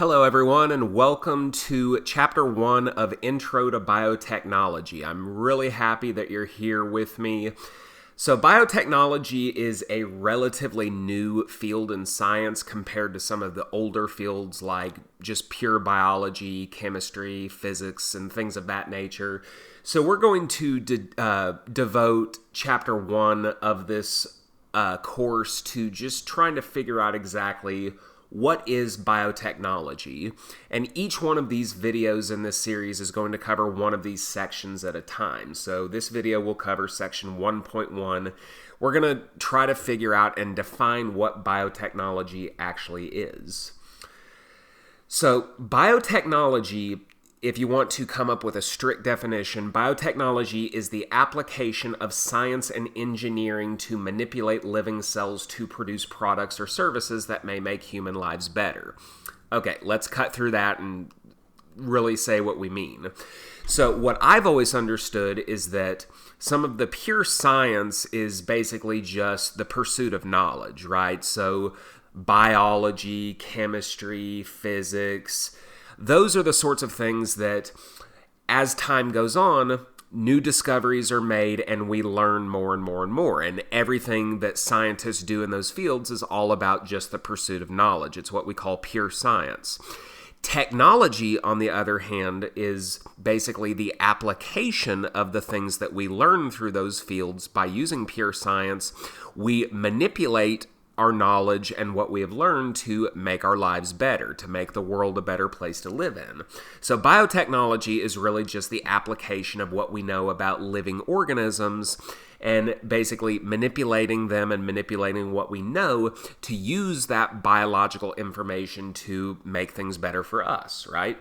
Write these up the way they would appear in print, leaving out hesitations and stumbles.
Hello everyone and welcome to Chapter 1 of Intro to Biotechnology. I'm really happy that you're here with me. So biotechnology is a relatively new field in science compared to some of the older fields like just pure biology, chemistry, physics, and things of that nature. So we're going to devote Chapter 1 of this course to just trying to figure out exactly what is biotechnology? And each one of these videos in this series is going to cover one of these sections at a time. So this video will cover section 1.1. We're going to try to figure out and define what biotechnology actually is. So biotechnology, if you want to come up with a strict definition, biotechnology is the application of science and engineering to manipulate living cells to produce products or services that may make human lives better. Okay, let's cut through that and really say what we mean. So what I've always understood is that some of the pure science is basically just the pursuit of knowledge, right? So biology, chemistry, physics, those are the sorts of things that, as time goes on, new discoveries are made and we learn more and more and more. And everything that scientists do in those fields is all about just the pursuit of knowledge. It's what we call pure science. Technology, on the other hand, is basically the application of the things that we learn through those fields by using pure science. We manipulate our knowledge and what we have learned to make our lives better, to make the world a better place to live in. So biotechnology is really just the application of what we know about living organisms and basically manipulating them and manipulating what we know to use that biological information to make things better for us, right?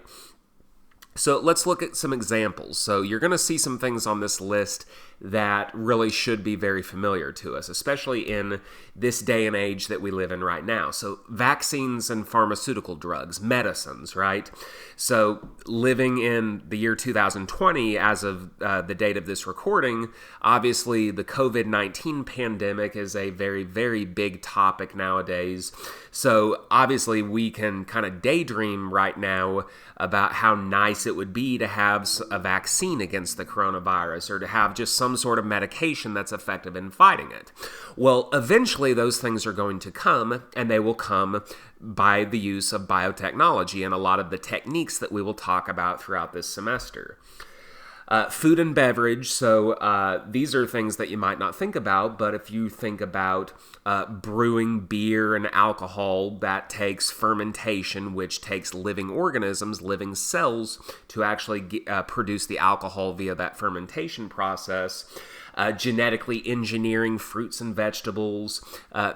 So let's look at some examples. So you're going to see some things on this list that really should be very familiar to us, especially in this day and age that we live in right now. So vaccines and pharmaceutical drugs, medicines, right? So living in the year 2020, as of the date of this recording, obviously the COVID-19 pandemic is a very, very big topic nowadays. So obviously we can kind of daydream right now about how nice it would be to have a vaccine against the coronavirus or to have just some sort of medication that's effective in fighting it. Well, eventually those things are going to come, and they will come by the use of biotechnology and a lot of the techniques that we will talk about throughout this semester. Food and beverage, so these are things that you might not think about, but if you think about brewing beer and alcohol, that takes fermentation, which takes living organisms, living cells, to actually produce the alcohol via that fermentation process. Genetically engineering fruits and vegetables,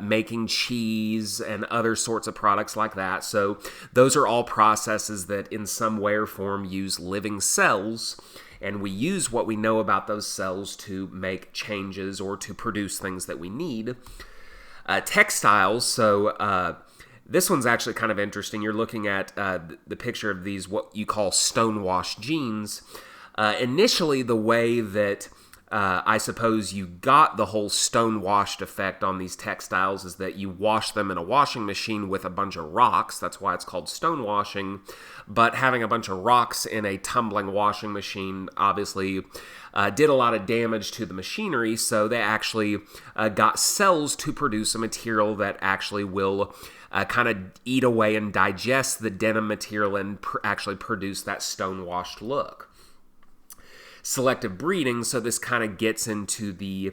making cheese, and other sorts of products like that. So those are all processes that in some way or form use living cells, and we use what we know about those cells to make changes or to produce things that we need. Textiles, so this one's actually kind of interesting. You're looking at the picture of these, what you call stonewashed jeans. Initially, the way that I suppose you got the whole stonewashed effect on these textiles is that you wash them in a washing machine with a bunch of rocks. That's why it's called stonewashing. But having a bunch of rocks in a tumbling washing machine obviously did a lot of damage to the machinery, so they actually got cells to produce a material that actually will kind of eat away and digest the denim material and actually produce that stonewashed look. Selective breeding, so this kind of gets into the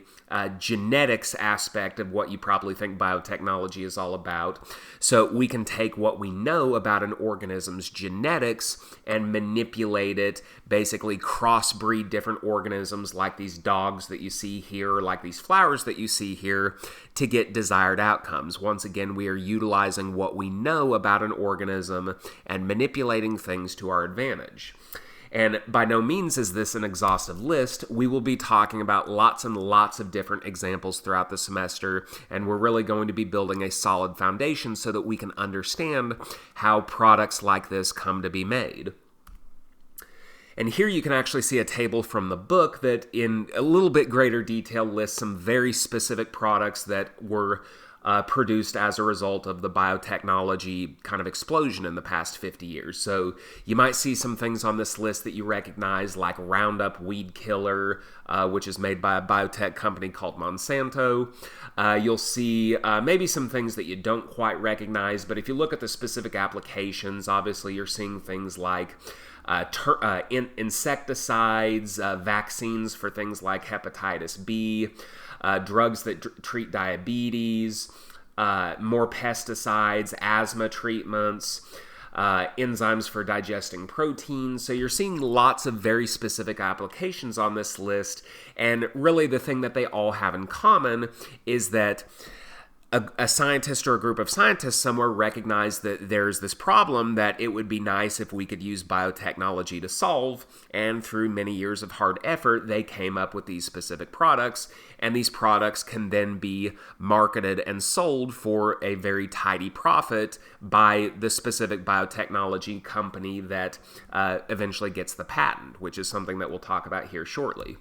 genetics aspect of what you probably think biotechnology is all about. So we can take what we know about an organism's genetics and manipulate it, basically crossbreed different organisms like these dogs that you see here, or like these flowers that you see here, to get desired outcomes. Once again, we are utilizing what we know about an organism and manipulating things to our advantage. And by no means is this an exhaustive list. We will be talking about lots and lots of different examples throughout the semester, and we're really going to be building a solid foundation so that we can understand how products like this come to be made. And here you can actually see a table from the book that in a little bit greater detail lists some very specific products that were produced as a result of the biotechnology kind of explosion in the past 50 years. So you might see some things on this list that you recognize, like Roundup weed killer, which is made by a biotech company called Monsanto. You'll see maybe some things that you don't quite recognize, but if you look at the specific applications, obviously you're seeing things like insecticides, vaccines for things like hepatitis B, drugs that treat diabetes, more pesticides, asthma treatments, enzymes for digesting proteins. So you're seeing lots of very specific applications on this list, and really the thing that they all have in common is that a scientist or a group of scientists somewhere recognized that there's this problem that it would be nice if we could use biotechnology to solve, and through many years of hard effort, they came up with these specific products, and these products can then be marketed and sold for a very tidy profit by the specific biotechnology company that eventually gets the patent, which is something that we'll talk about here shortly.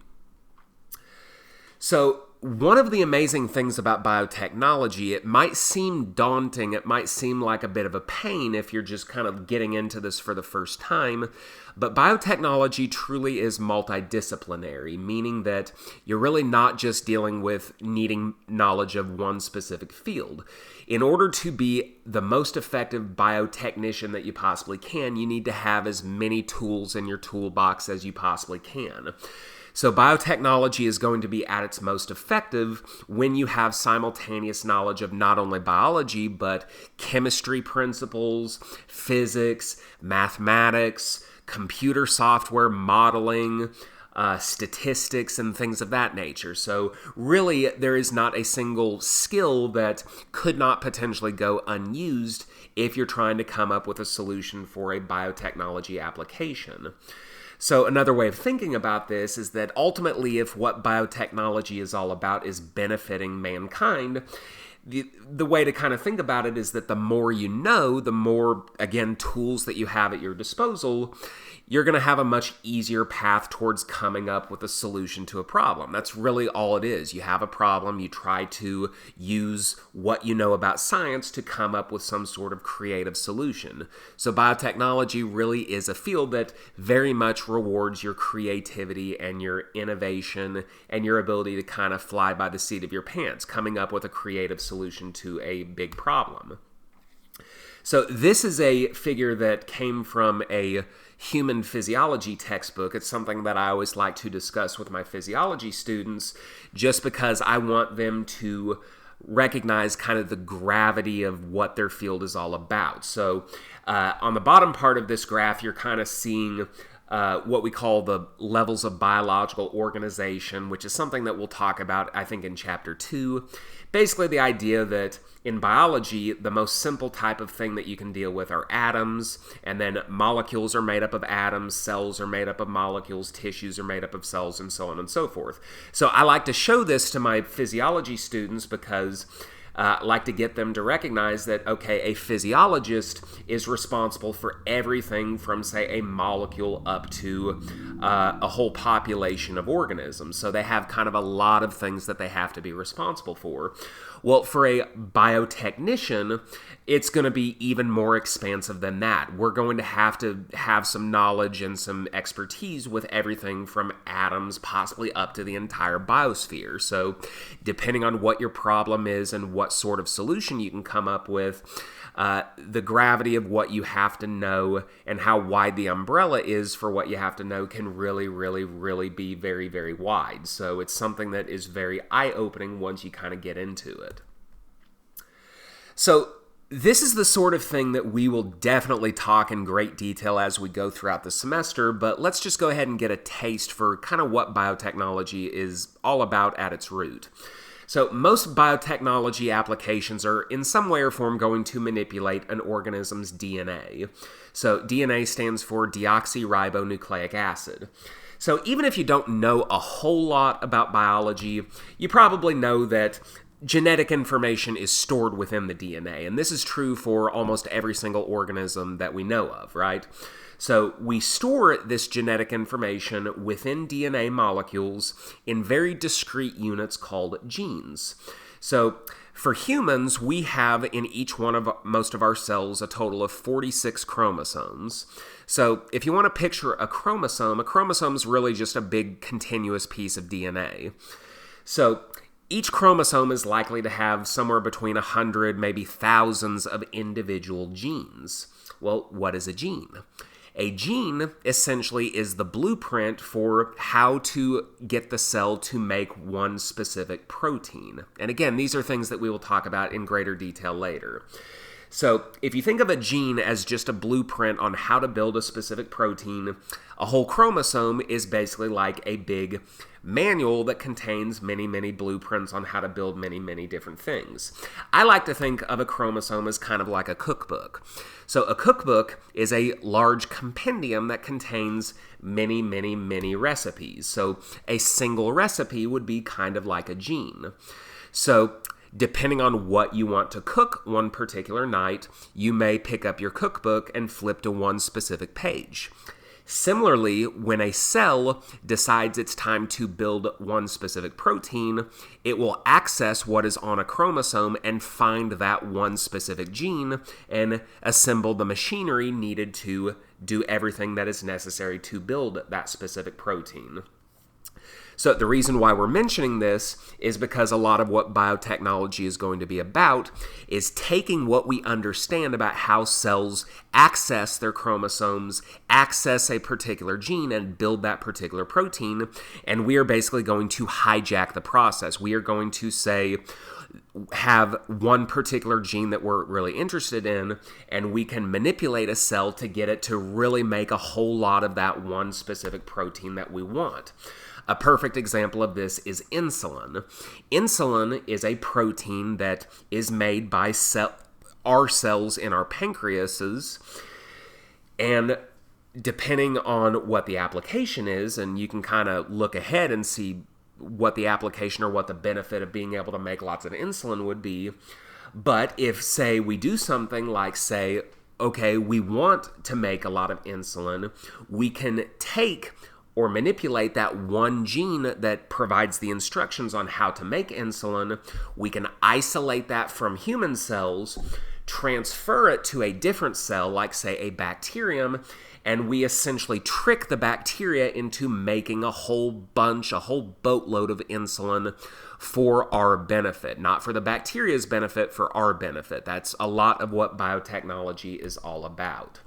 So, one of the amazing things about biotechnology, it might seem daunting, it might seem like a bit of a pain if you're just kind of getting into this for the first time, but biotechnology truly is multidisciplinary, meaning that you're really not just dealing with needing knowledge of one specific field. In order to be the most effective biotechnician that you possibly can, you need to have as many tools in your toolbox as you possibly can. So biotechnology is going to be at its most effective when you have simultaneous knowledge of not only biology, but chemistry principles, physics, mathematics, computer software, modeling, statistics, and things of that nature. So really, there is not a single skill that could not potentially go unused if you're trying to come up with a solution for a biotechnology application. So another way of thinking about this is that ultimately, if what biotechnology is all about is benefiting mankind, the way to kind of think about it is that the more you know, the more, again, tools that you have at your disposal, you're going to have a much easier path towards coming up with a solution to a problem. That's really all it is. You have a problem, you try to use what you know about science to come up with some sort of creative solution. So biotechnology really is a field that very much rewards your creativity and your innovation and your ability to kind of fly by the seat of your pants, coming up with a creative solution to a big problem. So this is a figure that came from a human physiology textbook. It's something that I always like to discuss with my physiology students just because I want them to recognize kind of the gravity of what their field is all about. So on the bottom part of this graph, you're kind of seeing what we call the levels of biological organization, which is something that we'll talk about, I think, in Chapter 2. Basically, the idea that in biology, the most simple type of thing that you can deal with are atoms, and then molecules are made up of atoms, cells are made up of molecules, tissues are made up of cells, and so on and so forth. So I like to show this to my physiology students because I like to get them to recognize that, okay, a physiologist is responsible for everything from, say, a molecule up to a whole population of organisms. So they have kind of a lot of things that they have to be responsible for. Well, for a biotechnician, it's going to be even more expansive than that. We're going to have some knowledge and some expertise with everything from atoms possibly up to the entire biosphere. So depending on what your problem is and what sort of solution you can come up with, the gravity of what you have to know and how wide the umbrella is for what you have to know can really, really, really be very, very wide. So it's something that is very eye-opening once you kind of get into it. So this is the sort of thing that we will definitely talk in great detail as we go throughout the semester, but let's just go ahead and get a taste for kind of what biotechnology is all about at its root. So most biotechnology applications are in some way or form going to manipulate an organism's DNA. So DNA stands for deoxyribonucleic acid. So even if you don't know a whole lot about biology, you probably know that genetic information is stored within the DNA, and this is true for almost every single organism that we know of, right? So we store this genetic information within DNA molecules in very discrete units called genes. So for humans, we have in each one of most of our cells a total of 46 chromosomes. So if you want to picture a chromosome is really just a big continuous piece of DNA. So each chromosome is likely to have somewhere between 100, maybe thousands of individual genes. Well, what is a gene? A gene essentially is the blueprint for how to get the cell to make one specific protein. And again, these are things that we will talk about in greater detail later. So if you think of a gene as just a blueprint on how to build a specific protein, a whole chromosome is basically like a big manual that contains many, many blueprints on how to build many, many different things. I like to think of a chromosome as kind of like a cookbook. So a cookbook is a large compendium that contains many, many, many recipes. So a single recipe would be kind of like a gene. So depending on what you want to cook one particular night, you may pick up your cookbook and flip to one specific page. Similarly, when a cell decides it's time to build one specific protein, it will access what is on a chromosome and find that one specific gene and assemble the machinery needed to do everything that is necessary to build that specific protein. So the reason why we're mentioning this is because a lot of what biotechnology is going to be about is taking what we understand about how cells access their chromosomes, access a particular gene, and build that particular protein, and we are basically going to hijack the process. We are going to say, have one particular gene that we're really interested in, and we can manipulate a cell to get it to really make a whole lot of that one specific protein that we want. A perfect example of this is insulin. Insulin is a protein that is made by our cells in our pancreases, and depending on what the application is, and you can kind of look ahead and see what the application or what the benefit of being able to make lots of insulin would be. But if, say, we do something like, say, okay, we want to make a lot of insulin, we can take or manipulate that one gene that provides the instructions on how to make insulin. We can isolate that from human cells, transfer it to a different cell, like, say, a bacterium, and we essentially trick the bacteria into making a whole boatload of insulin for our benefit. Not for the bacteria's benefit, for our benefit. That's a lot of what biotechnology is all about.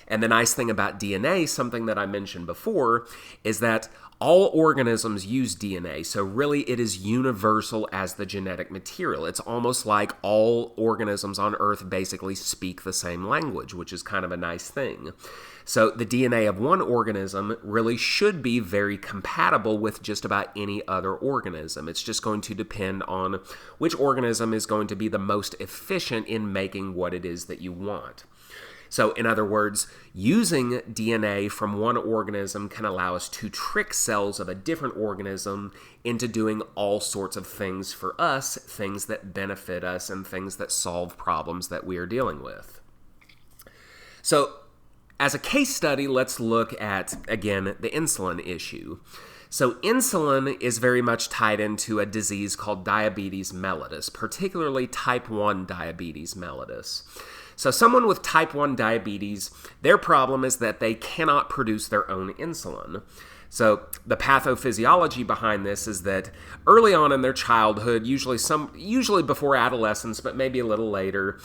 And the nice thing about DNA, something that I mentioned before, is that all organisms use DNA. So really it is universal as the genetic material. It's almost like all organisms on Earth basically speak the same language, which is kind of a nice thing. So the DNA of one organism really should be very compatible with just about any other organism. It's just going to depend on which organism is going to be the most efficient in making what it is that you want. So in other words, using DNA from one organism can allow us to trick cells of a different organism into doing all sorts of things for us, things that benefit us and things that solve problems that we are dealing with. So as a case study, let's look at, again, the insulin issue. So insulin is very much tied into a disease called diabetes mellitus, particularly type 1 diabetes mellitus. So someone with type 1 diabetes, their problem is that they cannot produce their own insulin. So the pathophysiology behind this is that early on in their childhood, usually before adolescence, but maybe a little later,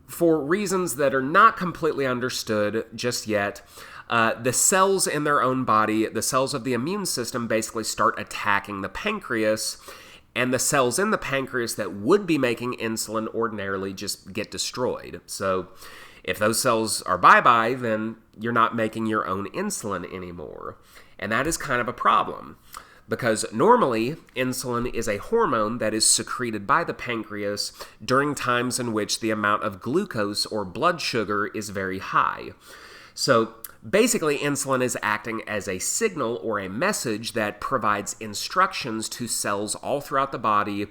for reasons that are not completely understood just yet, the cells in their own body, the cells of the immune system, basically start attacking the pancreas, and the cells in the pancreas that would be making insulin ordinarily just get destroyed. So if those cells are bye-bye, then you're not making your own insulin anymore. And that is kind of a problem, because normally insulin is a hormone that is secreted by the pancreas during times in which the amount of glucose or blood sugar is very high. So basically, insulin is acting as a signal or a message that provides instructions to cells all throughout the body,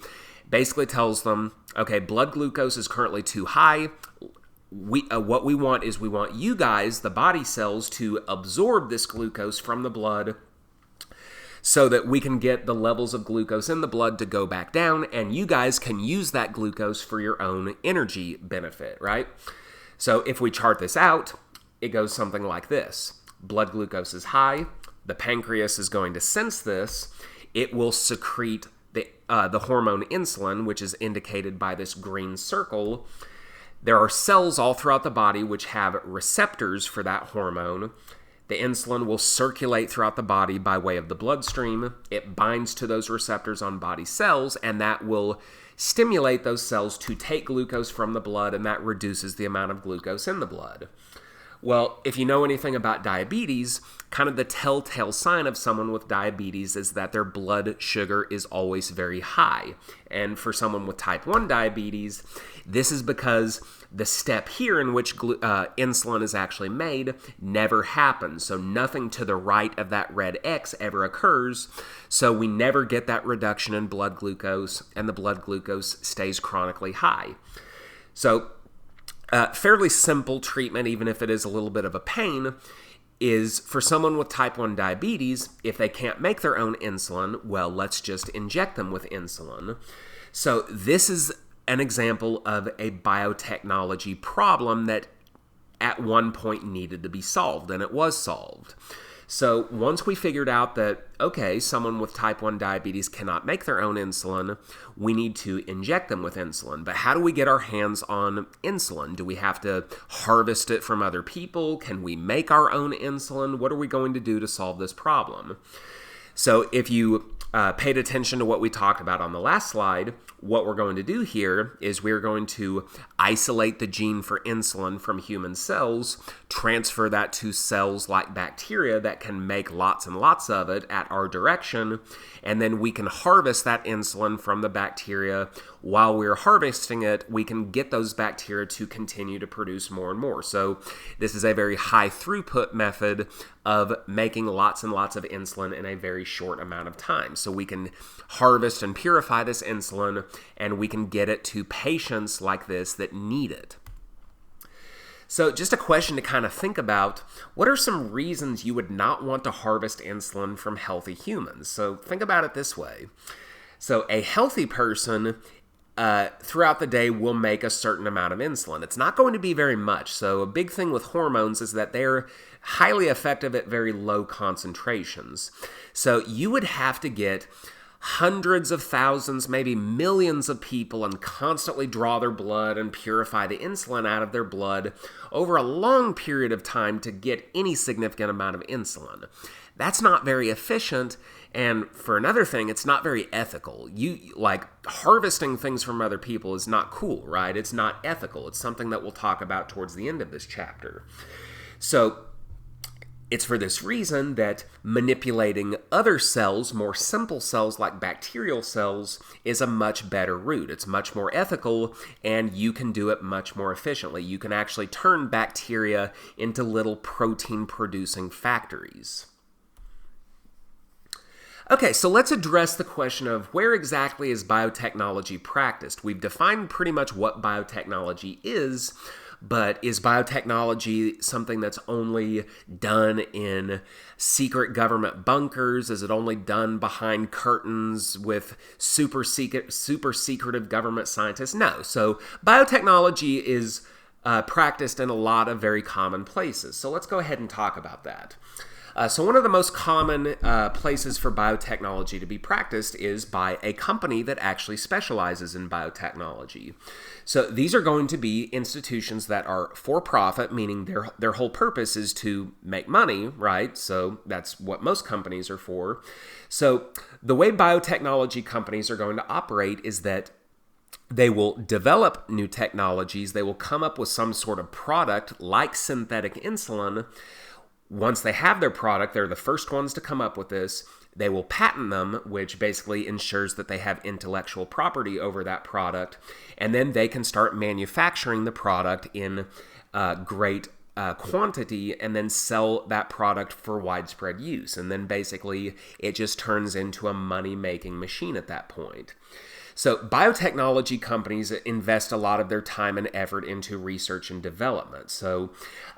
basically tells them, okay, blood glucose is currently too high. What we want is we want you guys, the body cells, to absorb this glucose from the blood so that we can get the levels of glucose in the blood to go back down, and you guys can use that glucose for your own energy benefit, right? So if we chart this out, it goes something like this. Blood glucose is high. The pancreas is going to sense this. It will secrete the hormone insulin, which is indicated by this green circle. There are cells all throughout the body which have receptors for that hormone. The insulin will circulate throughout the body by way of the bloodstream. It binds to those receptors on body cells, and that will stimulate those cells to take glucose from the blood, and that reduces the amount of glucose in the blood. Well, if you know anything about diabetes, kind of the telltale sign of someone with diabetes is that their blood sugar is always very high. And for someone with type 1 diabetes, this is because the step here in which insulin is actually made never happens. So nothing to the right of that red X ever occurs. So we never get that reduction in blood glucose, and the blood glucose stays chronically high. So fairly simple treatment, even if it is a little bit of a pain, is for someone with type 1 diabetes, if they can't make their own insulin, well, let's just inject them with insulin. So this is an example of a biotechnology problem that at one point needed to be solved, and it was solved. So once we figured out that, okay, someone with type 1 diabetes cannot make their own insulin, we need to inject them with insulin. But how do we get our hands on insulin? Do we have to harvest it from other people? Can we make our own insulin? What are we going to do to solve this problem? So if you paid attention to what we talked about on the last slide, what we're going to do here is we're going to isolate the gene for insulin from human cells, transfer that to cells like bacteria that can make lots and lots of it at our direction, and then we can harvest that insulin from the bacteria. While we're harvesting it, we can get those bacteria to continue to produce more and more. So this is a very high throughput method of making lots and lots of insulin in a very short amount of time. So we can harvest and purify this insulin, and we can get it to patients like this that need it. So just a question to kind of think about, what are some reasons you would not want to harvest insulin from healthy humans? So think about it this way. So a healthy person throughout the day will make a certain amount of insulin. It's not going to be very much. So a big thing with hormones is that they're highly effective at very low concentrations. So you would have to get hundreds of thousands, maybe millions of people and constantly draw their blood and purify the insulin out of their blood over a long period of time to get any significant amount of insulin. That's not very efficient, and for another thing, it's not very ethical. Harvesting things from other people is not cool, right? It's not ethical. It's something that we'll talk about towards the end of this chapter. So it's for this reason that manipulating other cells, more simple cells like bacterial cells, is a much better route. It's much more ethical, and you can do it much more efficiently. You can actually turn bacteria into little protein-producing factories. Okay, so let's address the question of where exactly is biotechnology practiced. We've defined pretty much what biotechnology is, but is biotechnology something that's only done in secret government bunkers? Is it only done behind curtains with super secretive government scientists? No. So biotechnology is practiced in a lot of very common places. So let's go ahead and talk about that. So one of the most common places for biotechnology to be practiced is by a company that actually specializes in biotechnology. So these are going to be institutions that are for-profit, meaning their whole purpose is to make money, right? So that's what most companies are for. So the way biotechnology companies are going to operate is that they will develop new technologies. They will come up with some sort of product like synthetic insulin. Once they have their product, they're the first ones to come up with this. They will patent them, which basically ensures that they have intellectual property over that product. And then they can start manufacturing the product in great quantity and then sell that product for widespread use. And then basically it just turns into a money-making machine at that point. So biotechnology companies invest a lot of their time and effort into research and development. So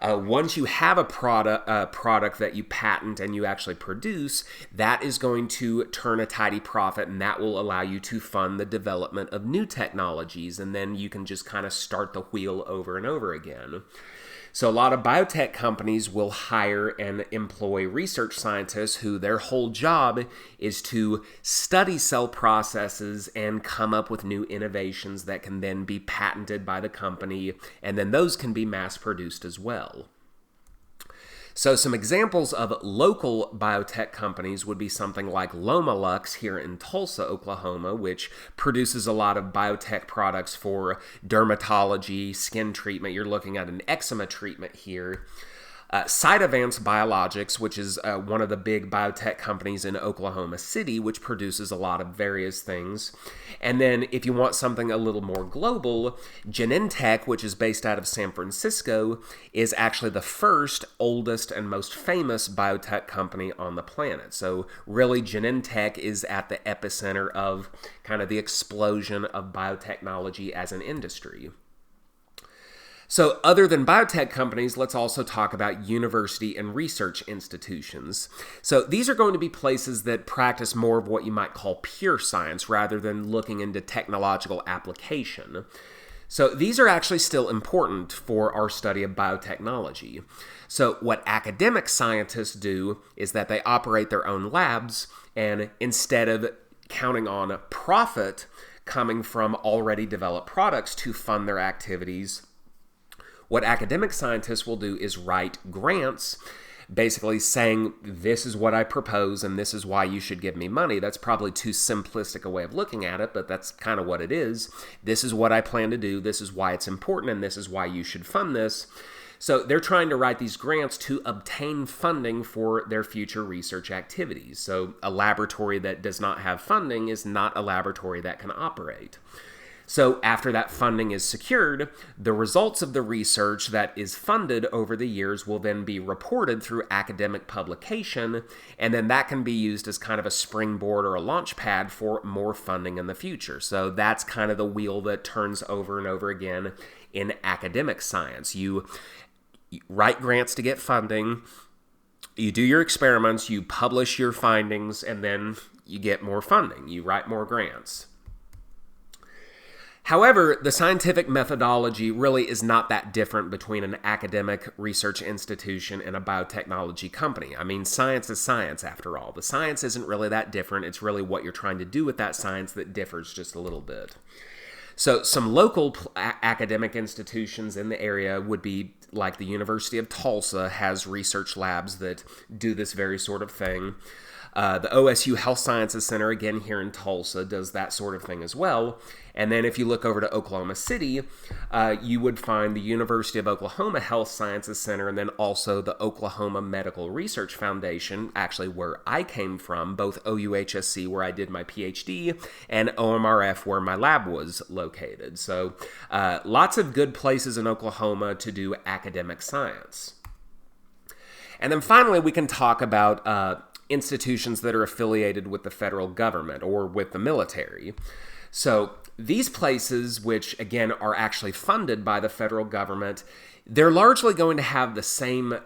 once you have a product that you patent and you actually produce, that is going to turn a tidy profit, and that will allow you to fund the development of new technologies, and then you can just kind of start the wheel over and over again. So a lot of biotech companies will hire and employ research scientists who their whole job is to study cell processes and come up with new innovations that can then be patented by the company, and then those can be mass produced as well. So some examples of local biotech companies would be something like Loma-Lux here in Tulsa, Oklahoma, which produces a lot of biotech products for dermatology, skin treatment. You're looking at an eczema treatment here. Cytovance Biologics, which is one of the big biotech companies in Oklahoma City, which produces a lot of various things. And then if you want something a little more global, Genentech, which is based out of San Francisco, is actually the first, oldest, and most famous biotech company on the planet. So really, Genentech is at the epicenter of kind of the explosion of biotechnology as an industry. So other than biotech companies, let's also talk about university and research institutions. So these are going to be places that practice more of what you might call pure science rather than looking into technological application. So these are actually still important for our study of biotechnology. So what academic scientists do is that they operate their own labs, and instead of counting on profit coming from already developed products to fund their activities, what academic scientists will do is write grants, basically saying, this is what I propose and this is why you should give me money. That's probably too simplistic a way of looking at it, but that's kind of what it is. This is what I plan to do, this is why it's important, and this is why you should fund this. So they're trying to write these grants to obtain funding for their future research activities. So a laboratory that does not have funding is not a laboratory that can operate. So after that funding is secured, the results of the research that is funded over the years will then be reported through academic publication, and then that can be used as kind of a springboard or a launch pad for more funding in the future. So that's kind of the wheel that turns over and over again in academic science. You write grants to get funding, you do your experiments, you publish your findings, and then you get more funding. You write more grants. However, the scientific methodology really is not that different between an academic research institution and a biotechnology company. I mean, science is science after all. The science isn't really that different. It's really what you're trying to do with that science that differs just a little bit. So some local academic institutions in the area would be like the University of Tulsa has research labs that do this very sort of thing. The OSU Health Sciences Center, again here in Tulsa, does that sort of thing as well. And then if you look over to Oklahoma City, you would find the University of Oklahoma Health Sciences Center, and then also the Oklahoma Medical Research Foundation, actually where I came from, both OUHSC, where I did my PhD, and OMRF, where my lab was located. So lots of good places in Oklahoma to do academic science. And then finally, we can talk about institutions that are affiliated with the federal government or with the military. So these places, which again are actually funded by the federal government, they're largely going to have the same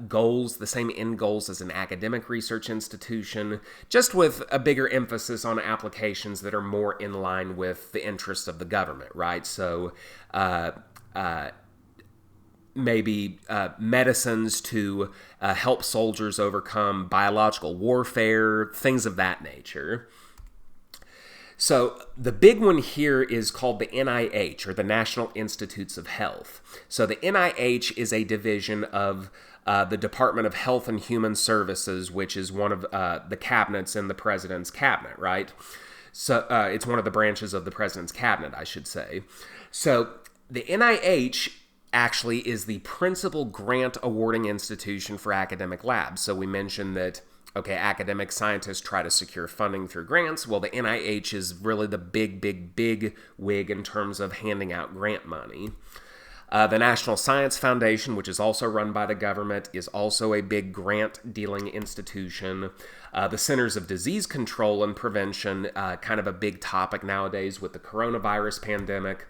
goals, the same end goals as an academic research institution, just with a bigger emphasis on applications that are more in line with the interests of the government, right? So maybe medicines to help soldiers overcome biological warfare, things of that nature. So the big one here is called the NIH, or the National Institutes of Health. So the NIH is a division of the Department of Health and Human Services, which is one of the cabinets in the president's cabinet, right? So it's one of the branches of the president's cabinet, I should say. So the NIH actually is the principal grant awarding institution for academic labs. So we mentioned that, okay, academic scientists try to secure funding through grants. Well, the NIH is really the big wig in terms of handing out grant money. The National Science Foundation, which is also run by the government, is also a big grant-dealing institution. The Centers of Disease Control and Prevention, kind of a big topic nowadays with the coronavirus pandemic.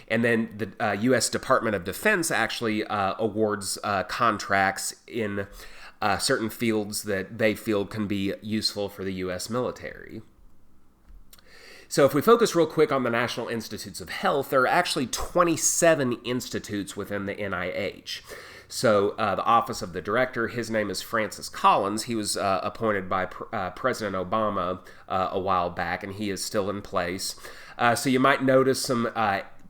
And then the U.S. Department of Defense actually awards contracts in certain fields that they feel can be useful for the U.S. military. So if we focus real quick on the National Institutes of Health, there are actually 27 institutes within the NIH. So the Office of the Director, his name is Francis Collins. He was appointed by President Obama a while back, and he is still in place. So you might notice some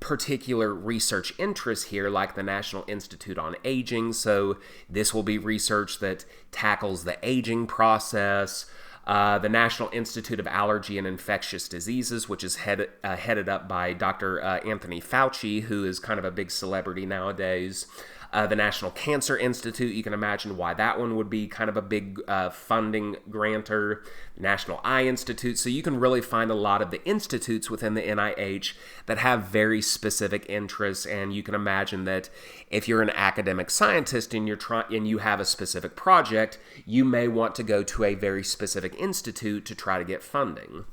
particular research interests here, like the National Institute on Aging. So this will be research that tackles the aging process. The National Institute of Allergy and Infectious Diseases, which is headed up by Dr. Anthony Fauci, who is kind of a big celebrity nowadays. The National Cancer Institute, you can imagine why that one would be kind of a big funding grantor. National Eye Institute. So you can really find a lot of the institutes within the NIH that have very specific interests, and you can imagine that if you're an academic scientist and you have a specific project, you may want to go to a very specific institute to try to get funding.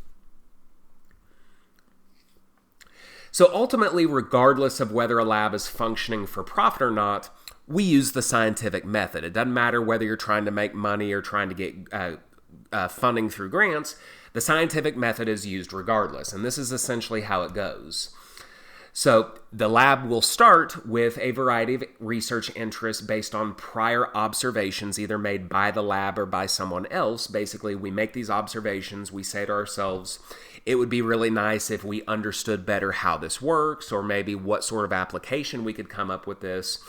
So ultimately, regardless of whether a lab is functioning for profit or not, we use the scientific method. It doesn't matter whether you're trying to make money or trying to get funding through grants. The scientific method is used regardless, and this is essentially how it goes. So the lab will start with a variety of research interests based on prior observations, either made by the lab or by someone else. Basically, we make these observations, we say to ourselves, it would be really nice if we understood better how this works, or maybe what sort of application we could come up with this.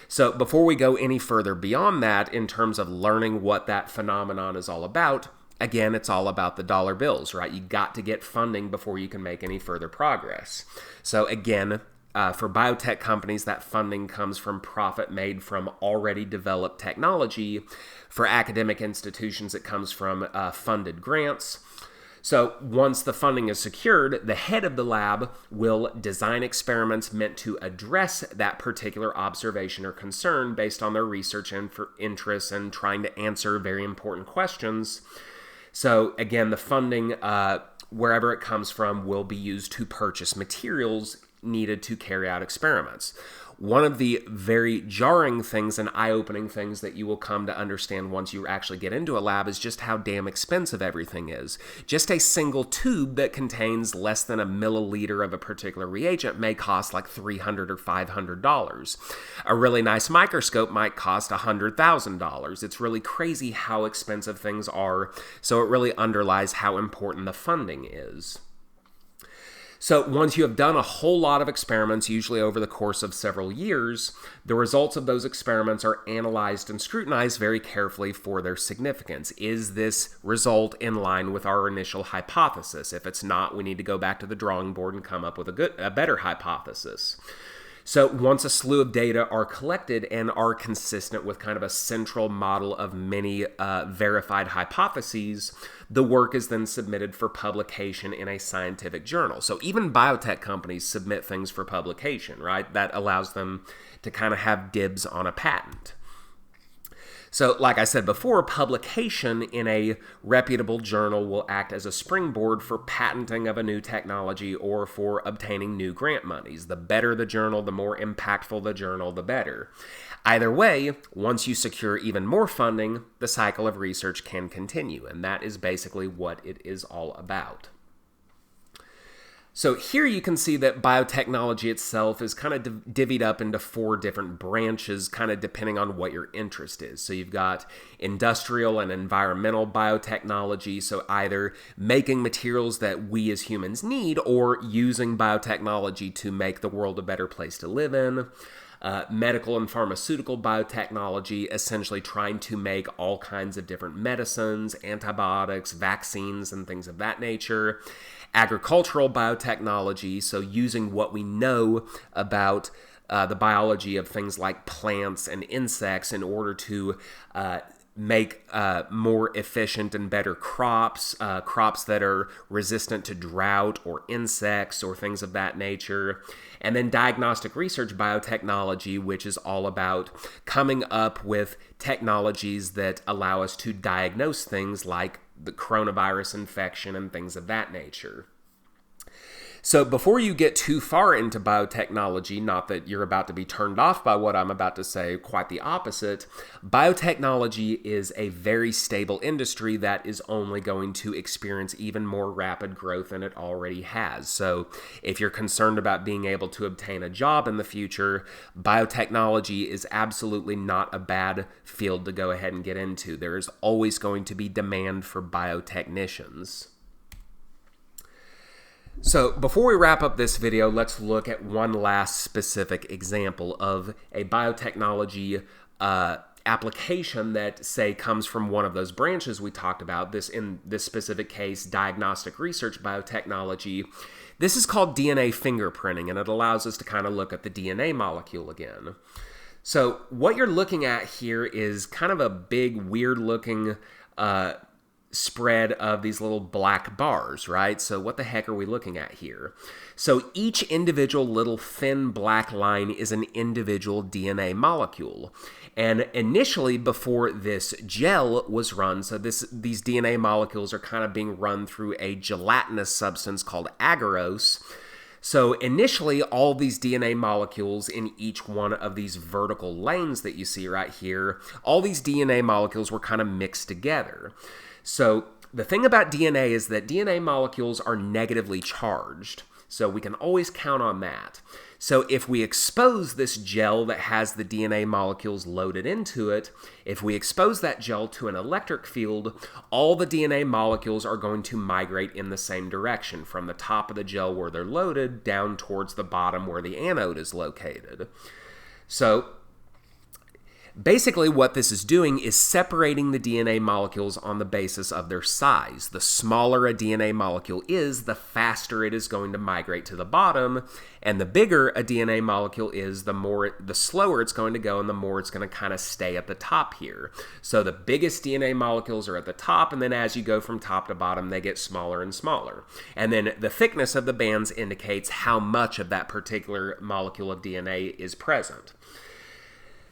So before we go any further beyond that, in terms of learning what that phenomenon is all about, again, it's all about the dollar bills, right? You got to get funding before you can make any further progress. So again, for biotech companies, that funding comes from profit made from already developed technology. For academic institutions, it comes from funded grants. So once the funding is secured, the head of the lab will design experiments meant to address that particular observation or concern based on their research interests and trying to answer very important questions. So again, the funding, wherever it comes from, will be used to purchase materials needed to carry out experiments. One of the very jarring things and eye-opening things that you will come to understand once you actually get into a lab is just how damn expensive everything is. Just a single tube that contains less than a milliliter of a particular reagent may cost like $300 or $500. A really nice microscope might cost $100,000. It's really crazy how expensive things are, so it really underlies how important the funding is. So once you have done a whole lot of experiments, usually over the course of several years, the results of those experiments are analyzed and scrutinized very carefully for their significance. Is this result in line with our initial hypothesis? If it's not, we need to go back to the drawing board and come up with a better hypothesis. So once a slew of data are collected and are consistent with kind of a central model of many verified hypotheses, the work is then submitted for publication in a scientific journal. So even biotech companies submit things for publication, right? That allows them to kind of have dibs on a patent. So, like I said before, publication in a reputable journal will act as a springboard for patenting of a new technology or for obtaining new grant monies. The better the journal, the more impactful the journal, the better. Either way, once you secure even more funding, the cycle of research can continue, and that is basically what it is all about. So here you can see that biotechnology itself is kind of divvied up into 4 different branches, kind of depending on what your interest is. So you've got industrial and environmental biotechnology, so either making materials that we as humans need or using biotechnology to make the world a better place to live in. Medical and pharmaceutical biotechnology, essentially trying to make all kinds of different medicines, antibiotics, vaccines, and things of that nature. Agricultural biotechnology, so using what we know about the biology of things like plants and insects in order to make more efficient and better crops, crops that are resistant to drought or insects or things of that nature. And then diagnostic research biotechnology, which is all about coming up with technologies that allow us to diagnose things like the coronavirus infection and things of that nature. So before you get too far into biotechnology, not that you're about to be turned off by what I'm about to say, quite the opposite, biotechnology is a very stable industry that is only going to experience even more rapid growth than it already has. So if you're concerned about being able to obtain a job in the future, biotechnology is absolutely not a bad field to go ahead and get into. There is always going to be demand for biotechnicians. So before we wrap up this video, let's look at one last specific example of a biotechnology application that, say, comes from one of those branches we talked about. In this specific case, diagnostic research biotechnology. This is called DNA fingerprinting, and it allows us to kind of look at the DNA molecule again. So what you're looking at here is kind of a big, weird-looking spread of these little black bars, right? So what the heck are we looking at here? So each individual little thin black line is an individual DNA molecule. And initially, before this gel was run, so these DNA molecules are kind of being run through a gelatinous substance called agarose. So initially, all these DNA molecules in each one of these vertical lanes that you see right here, all these DNA molecules were kind of mixed together. So the thing about DNA is that DNA molecules are negatively charged, so we can always count on that. So if we expose this gel that has the DNA molecules loaded into it, if we expose that gel to an electric field, all the DNA molecules are going to migrate in the same direction, from the top of the gel where they're loaded down towards the bottom where the anode is located. So basically, what this is doing is separating the DNA molecules on the basis of their size. The smaller a DNA molecule is, the faster it is going to migrate to the bottom, and the bigger a DNA molecule is, the slower it's going to go, and the more it's going to kind of stay at the top here. So the biggest DNA molecules are at the top, and then as you go from top to bottom, they get smaller and smaller. And then the thickness of the bands indicates how much of that particular molecule of DNA is present.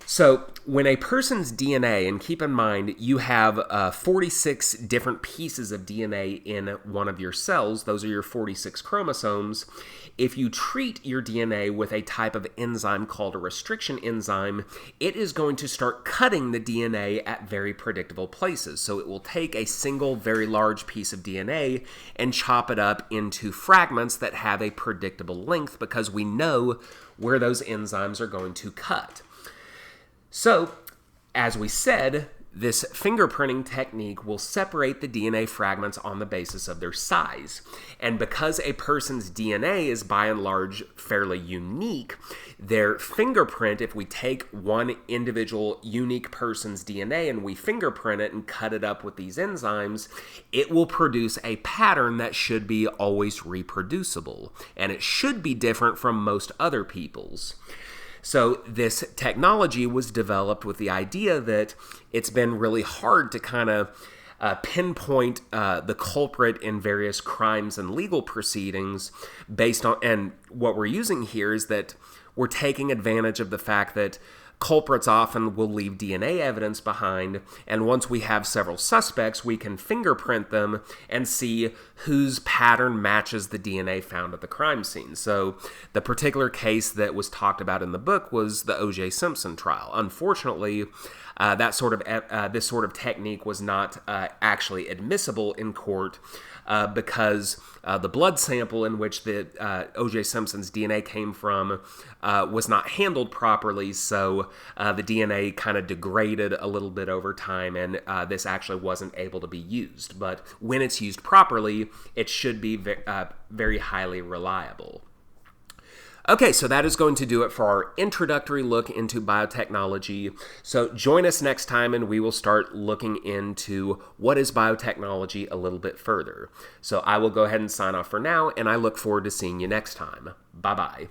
So when a person's DNA, and keep in mind you have 46 different pieces of DNA in one of your cells, those are your 46 chromosomes. If you treat your DNA with a type of enzyme called a restriction enzyme, it is going to start cutting the DNA at very predictable places. So it will take a single very large piece of DNA and chop it up into fragments that have a predictable length, because we know where those enzymes are going to cut. So, as we said, this fingerprinting technique will separate the DNA fragments on the basis of their size. And because a person's DNA is by and large fairly unique, their fingerprint, if we take one individual unique person's DNA and we fingerprint it and cut it up with these enzymes, it will produce a pattern that should be always reproducible. And it should be different from most other people's. So this technology was developed with the idea that it's been really hard to kind of pinpoint the culprit in various crimes and legal proceedings based on, and what we're using here is that we're taking advantage of the fact that culprits often will leave DNA evidence behind, and once we have several suspects, we can fingerprint them and see whose pattern matches the DNA found at the crime scene. So the particular case that was talked about in the book was the O.J. Simpson trial. Unfortunately, this sort of technique was not actually admissible in court because the blood sample in which the O.J. Simpson's DNA came from was not handled properly, so the DNA kind of degraded a little bit over time, and this actually wasn't able to be used. But when it's used properly, it should be very highly reliable. Okay, so that is going to do it for our introductory look into biotechnology. So join us next time and we will start looking into what is biotechnology a little bit further. So I will go ahead and sign off for now, and I look forward to seeing you next time. Bye-bye.